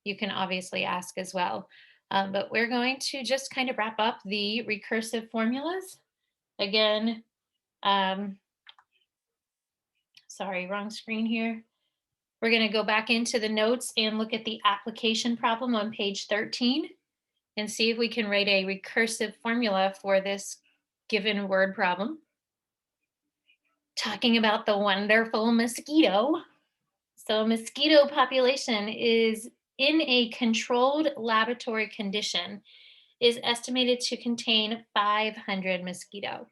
you can obviously ask as well. But we're going to just kind of wrap up the recursive formulas. Again, um, sorry, wrong screen here. We're going to go back into the notes and look at the application problem on page 13 and see if we can write a recursive formula for this given word problem. Talking about the wonderful mosquito. So mosquito population is in a controlled laboratory condition is estimated to contain 500 mosquitoes.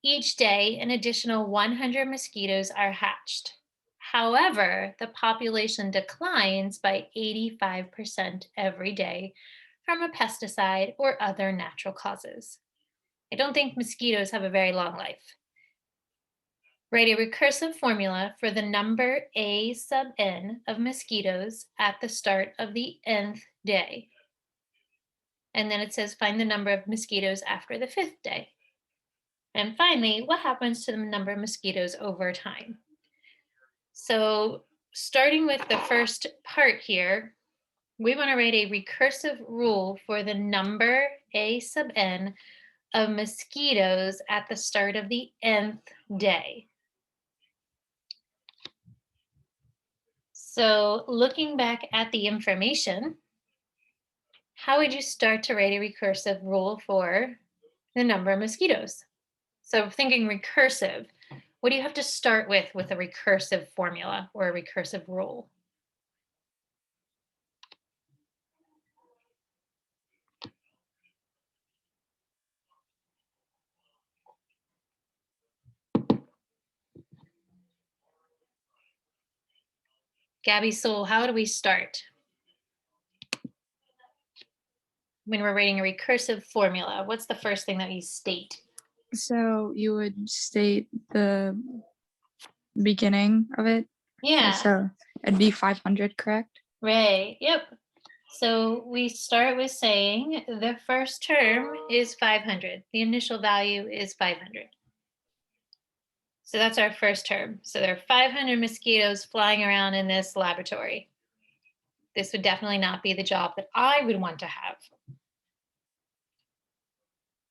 Each day, an additional 100 mosquitoes are hatched. However, the population declines by 85% every day from a pesticide or other natural causes. I don't think mosquitoes have a very long life. Write a recursive formula for the number A sub n of mosquitoes at the start of the nth day. And then it says find the number of mosquitoes after the 5th day. And finally, what happens to the number of mosquitoes over time? So starting with the first part here, we want to write a recursive rule for the number A sub n of mosquitoes at the start of the nth day. So looking back at the information, how would you start to write a recursive rule for the number of mosquitoes? So thinking recursive, what do you have to start with a recursive formula or a recursive rule? Gabby Soul, how do we start when we're writing a recursive formula? What's the first thing that you state? So you would state the beginning of it. Yeah, So it'd be 500, correct? right. Yep. So we start with saying the first term is 500. The initial value is 500. So that's our first term. So there are 500 mosquitoes flying around in this laboratory. This would definitely not be the job that I would want to have.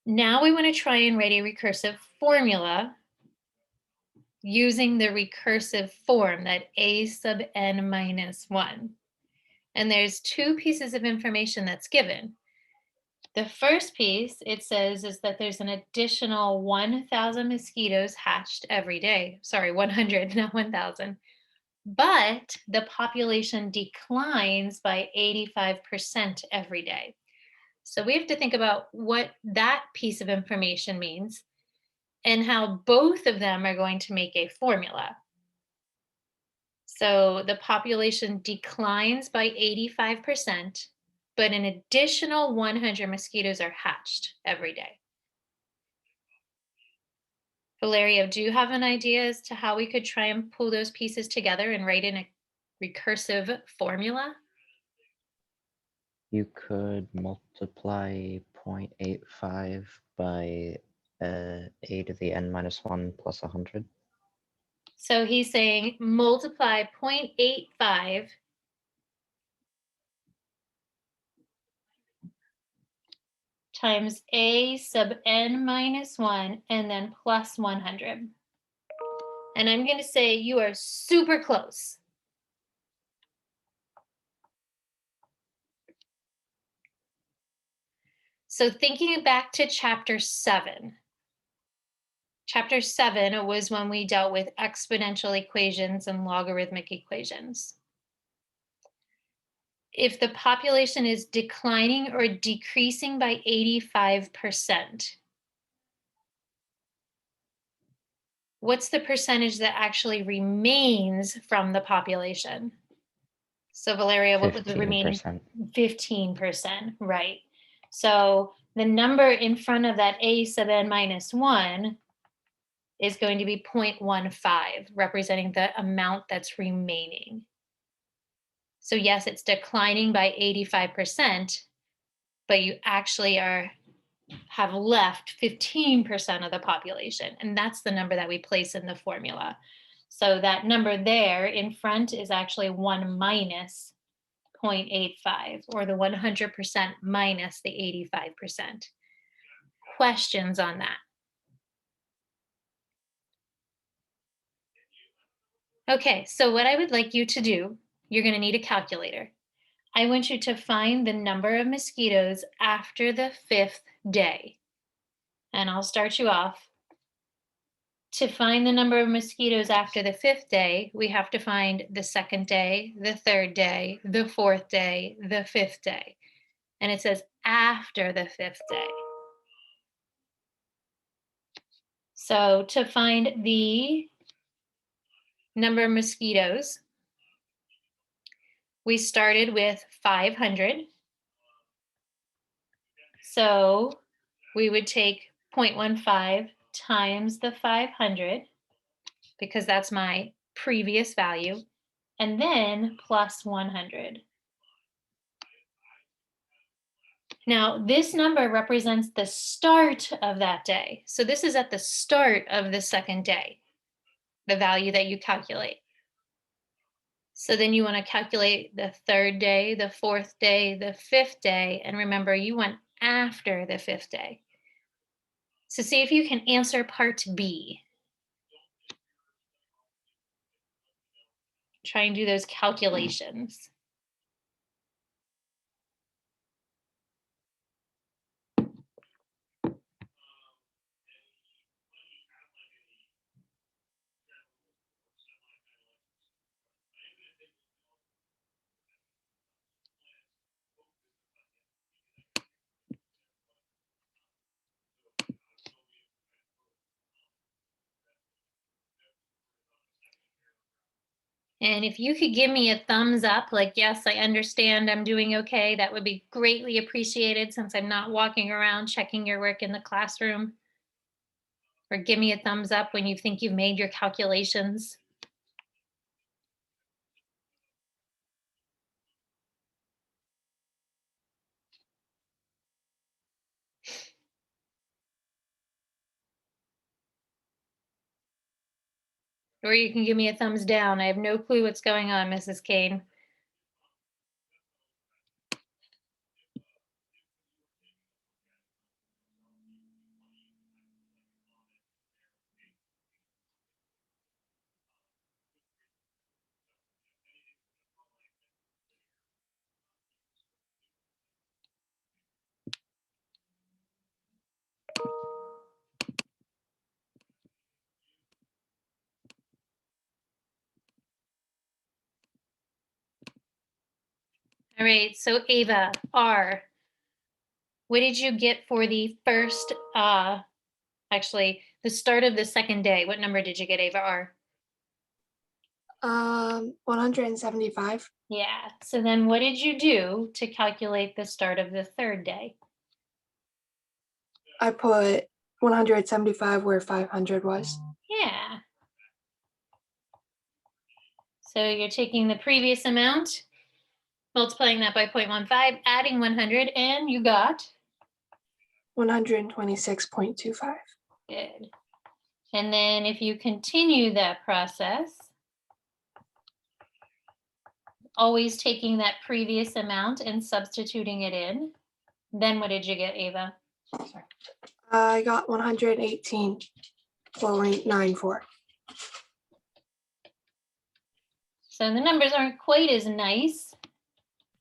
Now we want to try and write a recursive formula using the recursive form, that A sub n minus 1. And there's two pieces of information that's given. The first piece, it says, is that there's an additional 1,000 mosquitoes hatched every day. Sorry, 100, not 1,000. But the population declines by 85% every day. So we have to think about what that piece of information means and how both of them are going to make a formula. So the population declines by 85%, but an additional 100 mosquitoes are hatched every day. Valerio, do you have an idea as to how we could try and pull those pieces together and write in a recursive formula? You could multiply 0.85 by a to the n minus 1 plus 100. So he's saying multiply 0.85 times a sub n minus 1 and then plus 100. And I'm going to say you are super close. So thinking back to chapter 7. Chapter 7 was when we dealt with exponential equations and logarithmic equations. If the population is declining or decreasing by 85%, what's the percentage that actually remains from the population? So Valeria, what was the remaining? 15%, right. So the number in front of that a sub n minus 1 is going to be 0.15, representing the amount that's remaining. So yes, it's declining by 85%, but you actually have left 15% of the population. And that's the number that we place in the formula. So that number there in front is actually 1 minus 0.85, or the 100% minus the 85%. Questions on that? Okay, so what I would like you to do, you're going to need a calculator. I want you to find the number of mosquitoes after the 5th day. And I'll start you off. To find the number of mosquitoes after the 5th day, we have to find the 2nd day, the 3rd day, the 4th day, the 5th day. And it says after the 5th day. So to find the number of mosquitoes, we started with 500. So we would take 0.15 times the 500, because that's my previous value, and then plus 100. Now, this number represents the start of that day. So this is at the start of the 2nd day, the value that you calculate. So then you want to calculate the 3rd day, the 4th day, the 5th day, and remember you went after the 5th day. So see if you can answer part B. Try and do those calculations. And if you could give me a thumbs up, like, yes, I understand, I'm doing okay, that would be greatly appreciated, since I'm not walking around checking your work in the classroom. Or give me a thumbs up when you think you've made your calculations. Or you can give me a thumbs down. I have no clue what's going on, Mrs. Kane. All right, so Ava, R, what did you get for the first, actually, the start of the 2nd day? What number did you get, Ava, R? 175. Yeah, so then what did you do to calculate the start of the 3rd day? I put 175 where 500 was. Yeah. So you're taking the previous amount, multiplying that by 0.15, adding 100, and you got? 126.25. Good. And then if you continue that process, always taking that previous amount and substituting it in, then what did you get, Ava? I got 118.94. So the numbers aren't quite as nice.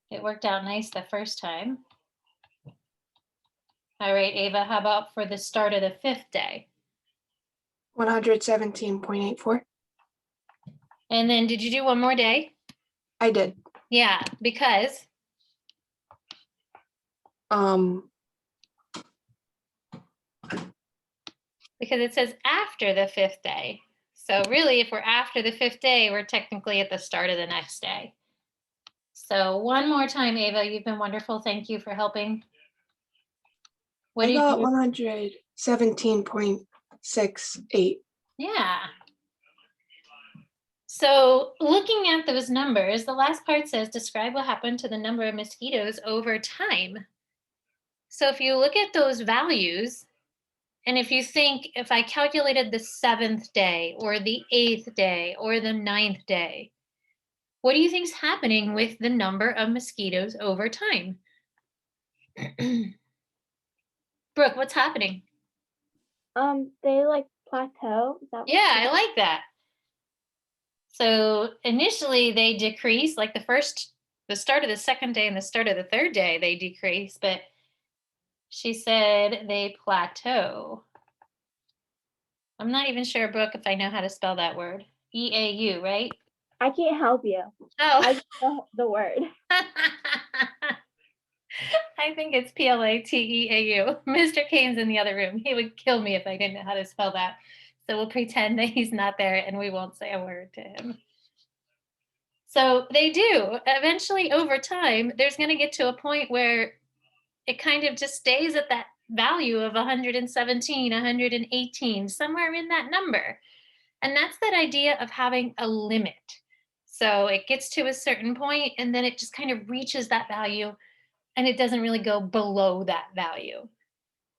It worked out nice the first time. All right, Ava, how about for the start of the 5th day? 117.84. And then did you do one more day? I did. Yeah, because? Because it says after the 5th day. So really, if we're after the 5th day, we're technically at the start of the next day. So one more time, Ava, you've been wonderful. Thank you for helping. What I did got you? 117.68. Yeah. So looking at those numbers, the last part says describe what happened to the number of mosquitoes over time. So if you look at those values, And if you think, if I calculated the 7th day or the 8th day or the 9th day, what do you think's happening with the number of mosquitoes over time? Brooke, what's happening? They like plateau. Is that what Yeah, I like that. So initially they decrease, like the start of the 2nd day and the start of the 3rd day, they decrease, but she said they plateau. I'm not even sure, Brooke, if I know how to spell that word. EAU, right? I can't help you. Oh. I just know the word. I think it's PLATEAU. Mr. Kane's in the other room. He would kill me if I didn't know how to spell that. So we'll pretend that he's not there and we won't say a word to him. So they do. Eventually, over time, there's going to get to a point where it kind of just stays at that value of 117, 118, somewhere in that number. And that's that idea of having a limit. So it gets to a certain point and then it just kind of reaches that value and it doesn't really go below that value.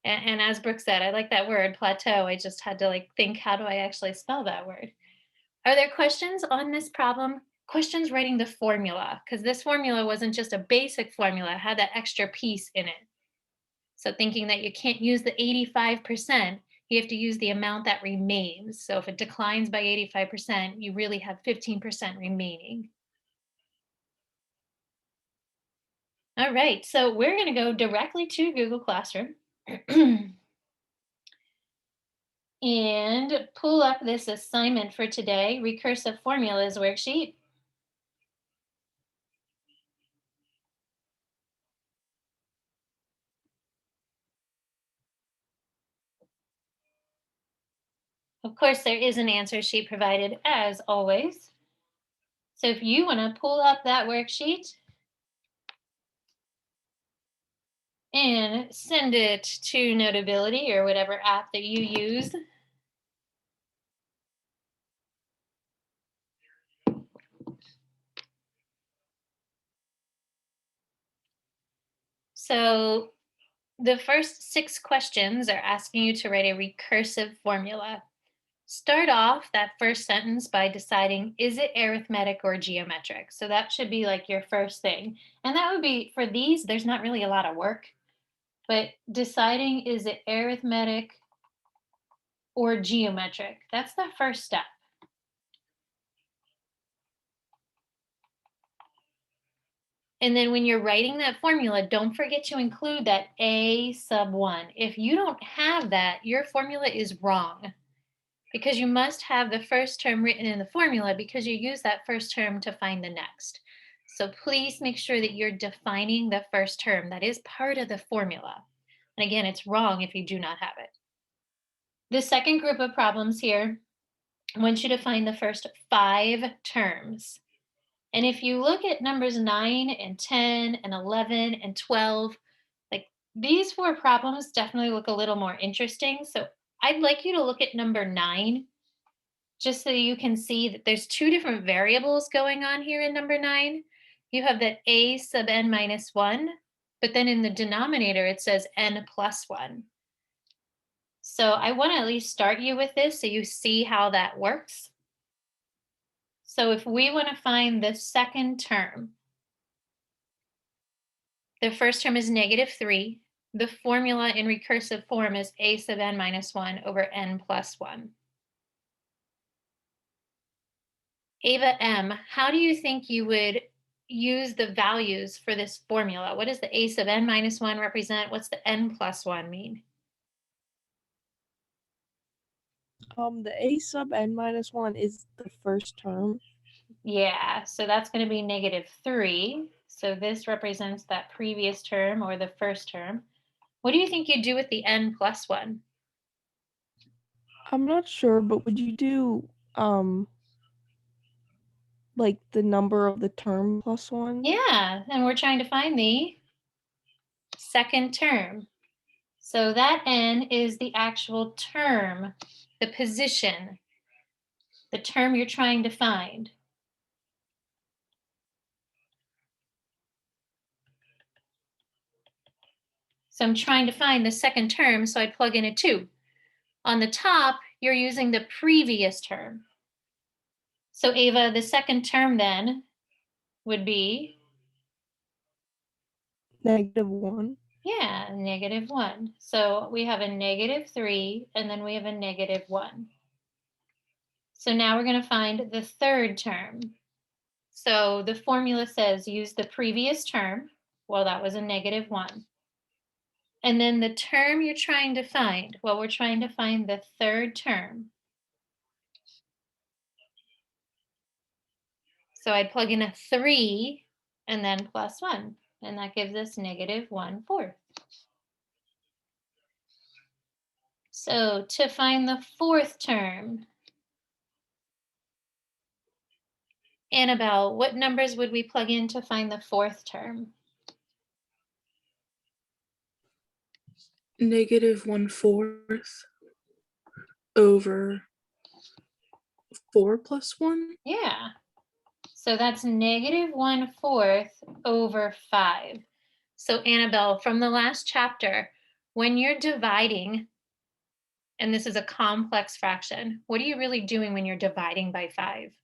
And as Brooke said, I like that word, plateau. I just had to like think, how do I actually spell that word? Are there questions on this problem? Questions writing the formula, because this formula wasn't just a basic formula, it had that extra piece in it. So thinking that you can't use the 85%, you have to use the amount that remains. So if it declines by 85%, you really have 15% remaining. All right, so we're going to go directly to Google Classroom and pull up this assignment for today, recursive formulas worksheet. Of course, there is an answer sheet provided as always. So if you want to pull up that worksheet and send it to Notability or whatever app that you use. So the first 6 questions are asking you to write a recursive formula. Start off that first sentence by deciding, is it arithmetic or geometric? So that should be like your first thing. And that would be, for these, there's not really a lot of work, but deciding, is it arithmetic or geometric? That's the first step. And then when you're writing that formula, don't forget to include that A sub 1. If you don't have that, your formula is wrong because you must have the first term written in the formula because you use that first term to find the next. So please make sure that you're defining the first term. That is part of the formula. And again, it's wrong if you do not have it. The second group of problems here, I want you to find the first 5 terms. And if you look at numbers 9 and 10 and 11 and 12, like these 4 problems definitely look a little more interesting. So I'd like you to look at number 9, just so you can see that there's 2 different variables going on here in number 9. You have that a sub n minus 1, but then in the denominator it says n plus 1. So I want to at least start you with this so you see how that works. So if we want to find the second term, the first term is -3. The formula in recursive form is a sub n minus 1 over n plus 1. Ava M., how do you think you would use the values for this formula? What does the a sub n minus 1 represent? What's the n plus 1 mean? The a sub n minus 1 is the first term. Yeah, so that's going to be -3. So this represents that previous term or the first term. What do you think you'd do with the n plus 1? I'm not sure, but would you do like the number of the term plus 1? Yeah, and we're trying to find the second term. So that n is the actual term, the position, the term you're trying to find. So I'm trying to find the second term, so I plug in a 2. On the top, you're using the previous term. So Ava, the second term then would be, -1. yeah, -1. So we have a -3 and then we have a -1. So now we're going to find the third term. So the formula says use the previous term. Well, that was a -1. And then the term you're trying to find, well, we're trying to find the third term. So I'd plug in a 3 and then +1, and that gives us -1/4. So to find the fourth term, Annabelle, what numbers would we plug in to find the fourth term? -1/4 over 4 + 1. Yeah. So that's -1/4 over 5. So Annabelle, from the last chapter, when you're dividing, and this is a complex fraction, what are you really doing when you're dividing by 5?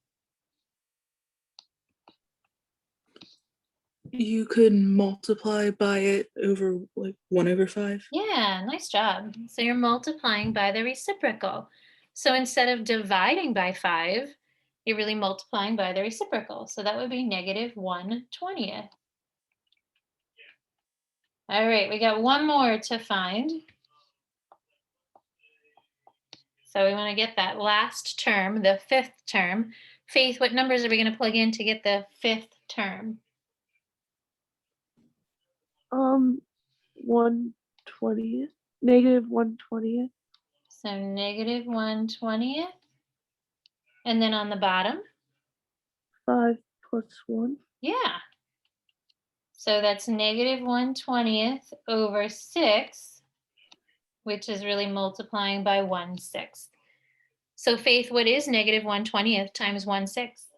You could multiply by it over like 1/5. Yeah, nice job. So you're multiplying by the reciprocal. So instead of dividing by 5, you're really multiplying by the reciprocal. So that would be -1/20. All right, we got one more to find. So we want to get that last term, the fifth term. Faith, what numbers are we going to plug in to get the fifth term? 1/20, -1/20. So -1/20. And then on the bottom? 5 + 1. Yeah. So that's -1/20 over 6, which is really multiplying by 1/6. So Faith, what is -1/20 times 1/6?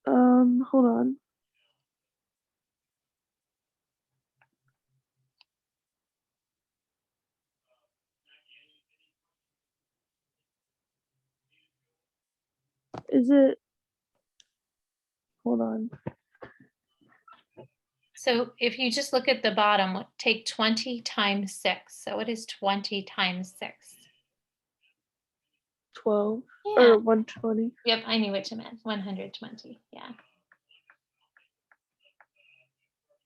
Hold on. Is it? Hold on. So if you just look at the bottom, take 20 times 6. So what is 20 times 6? 12 Yeah. or 120. Yep, I knew what you meant. 120. Yeah.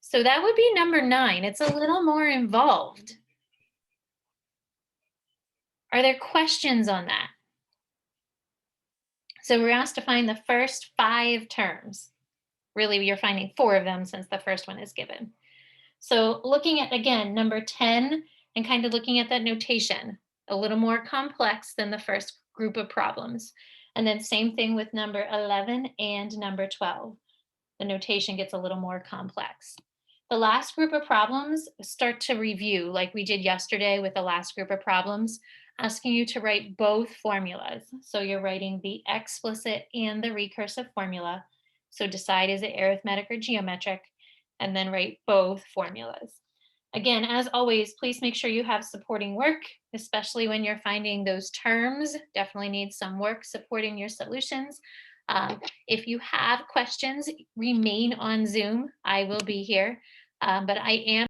So that would be number 9. It's a little more involved. Are there questions on that? So we're asked to find the first 5 terms. Really, you're finding 4 of them since the first one is given. So looking at, again, number 10 and kind of looking at that notation, a little more complex than the first group of problems. And then same thing with number 11 and number 12. The notation gets a little more complex. The last group of problems start to review like we did yesterday with the last group of problems, asking you to write both formulas. So you're writing the explicit and the recursive formula. So decide, is it arithmetic or geometric? And then write both formulas. Again, as always, please make sure you have supporting work, especially when you're finding those terms. Definitely need some work supporting your solutions. If you have questions, remain on Zoom. I will be here, but I am